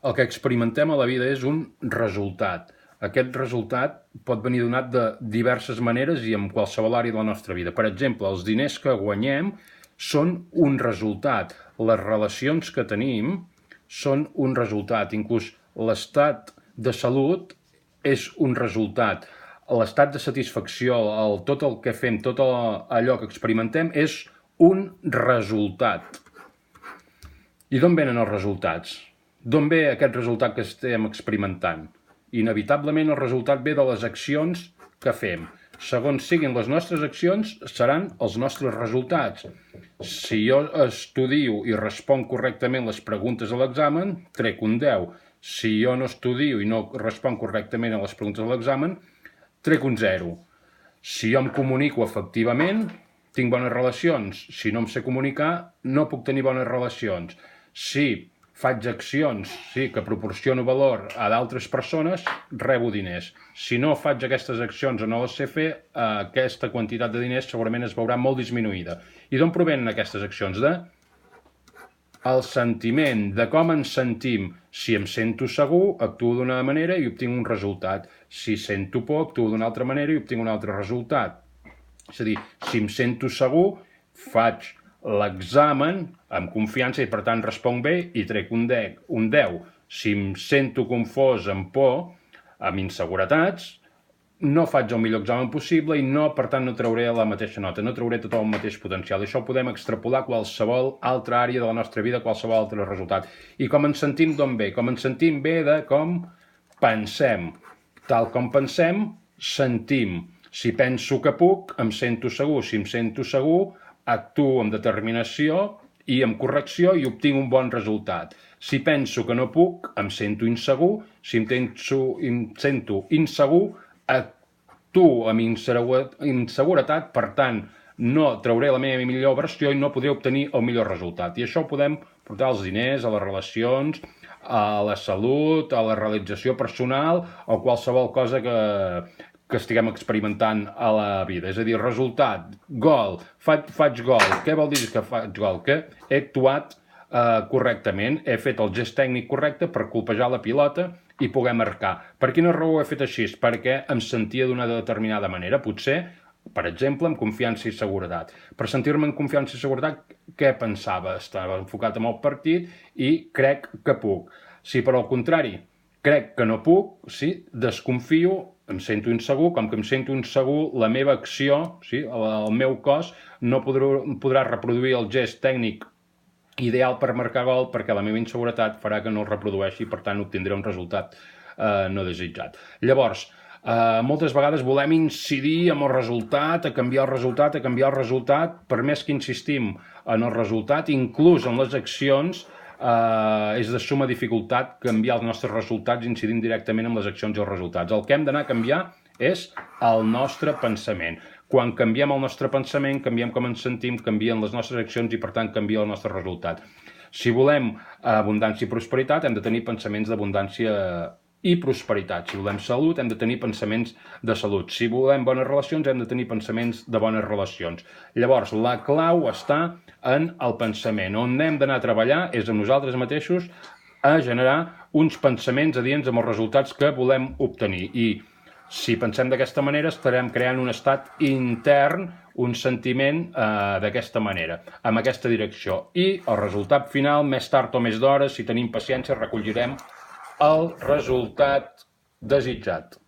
El que experimentem a la vida és un resultat. Aquest resultat pot venir donat de diverses maneres i en qualsevol àrea de la nostra vida. Per exemple, els diners que guanyem són un resultat. Les relacions que tenim són un resultat. Inclús l'estat de salut és un resultat. L'estat de satisfacció, tot el que fem, tot allò que experimentem és un resultat. I d'on venen els resultats? D'on ve aquest resultat que estem experimentant? Inevitablement el resultat ve de les accions que fem. Segons siguin les nostres accions, seran els nostres resultats. Si jo estudio i responc correctament les preguntes a l'examen, trec un 10. Si jo no estudio i no responc correctament a les preguntes a l'examen, trec un 0. Si jo em comunico efectivament, tinc bones relacions. Si no em sé comunicar, no puc tenir bones relacions. Si faig accions que proporciono valor a d'altres persones, rebo diners. Si no faig aquestes accions o no les sé fer, aquesta quantitat de diners segurament es veurà molt disminuïda. I d'on provenen aquestes accions? El sentiment, de com ens sentim. Si em sento segur, actuo d'una manera i obtinc un resultat. Si sento por, actuo d'una altra manera i obtinc un altre resultat. És a dir, si em sento segur, faig l'examen amb confiança i per tant responc bé i trec un 10. Si em sento confós, amb por, amb inseguretats, no faig el millor examen possible i per tant no trauré la mateixa nota, no trauré tot el mateix potencial. Això ho podem extrapolar a qualsevol altra àrea de la nostra vida, qualsevol altre resultat. I com ens sentim d'on ve? Com ens sentim ve de com pensem. Tal com pensem, sentim. Si penso que puc, em sento segur. Si em sento segur, actuo amb determinació i amb correcció i obtinc un bon resultat. Si penso que no puc, em sento insegur. Si em sento insegur, actuo amb inseguretat, per tant, no trauré la meva millor versió i no podré obtenir el millor resultat. I això ho podem portar als diners, a les relacions, a la salut, a la realització personal o qualsevol cosa que estiguem experimentant a la vida. És a dir, resultat, gol, faig gol. Què vol dir que faig gol? Que he actuat correctament, he fet el gest tècnic correcte per colpejar la pilota i poder marcar. Per quina raó ho he fet així? Perquè em sentia d'una determinada manera, potser, per exemple, amb confiança i seguretat. Per sentir-me amb confiança i seguretat, què pensava? Estava enfocat en el partit i crec que puc. Si per al contrari, crec que no puc, desconfio, em sento insegur, com que em sento insegur, la meva acció, el meu cos, no podrà reproduir el gest tècnic ideal per marcar gol perquè la meva inseguretat farà que no el reprodueixi i per tant obtindré un resultat no desitjat. Llavors, moltes vegades volem incidir en el resultat, a canviar el resultat, per més que insistim en el resultat, inclús en les accions, és de suma dificultat canviar els nostres resultats incidint directament en les accions i els resultats. El que hem d'anar a canviar és el nostre pensament. Quan canviem el nostre pensament, canviem com ens sentim, canvien les nostres accions i per tant canvia el nostre resultat. Si volem abundància i prosperitat, hem de tenir pensaments d'abundància i prosperitat. Si volem salut, hem de tenir pensaments de salut. Si volem bones relacions, hem de tenir pensaments de bones relacions. Llavors, la clau està en el pensament. On hem d'anar a treballar és amb nosaltres mateixos a generar uns pensaments adients amb els resultats que volem obtenir. I si pensem d'aquesta manera, estarem creant un estat intern, un sentiment d'aquesta manera, amb aquesta direcció. I el resultat final, més tard o més d'hora, si tenim paciència, recollirem el resultat desitjat.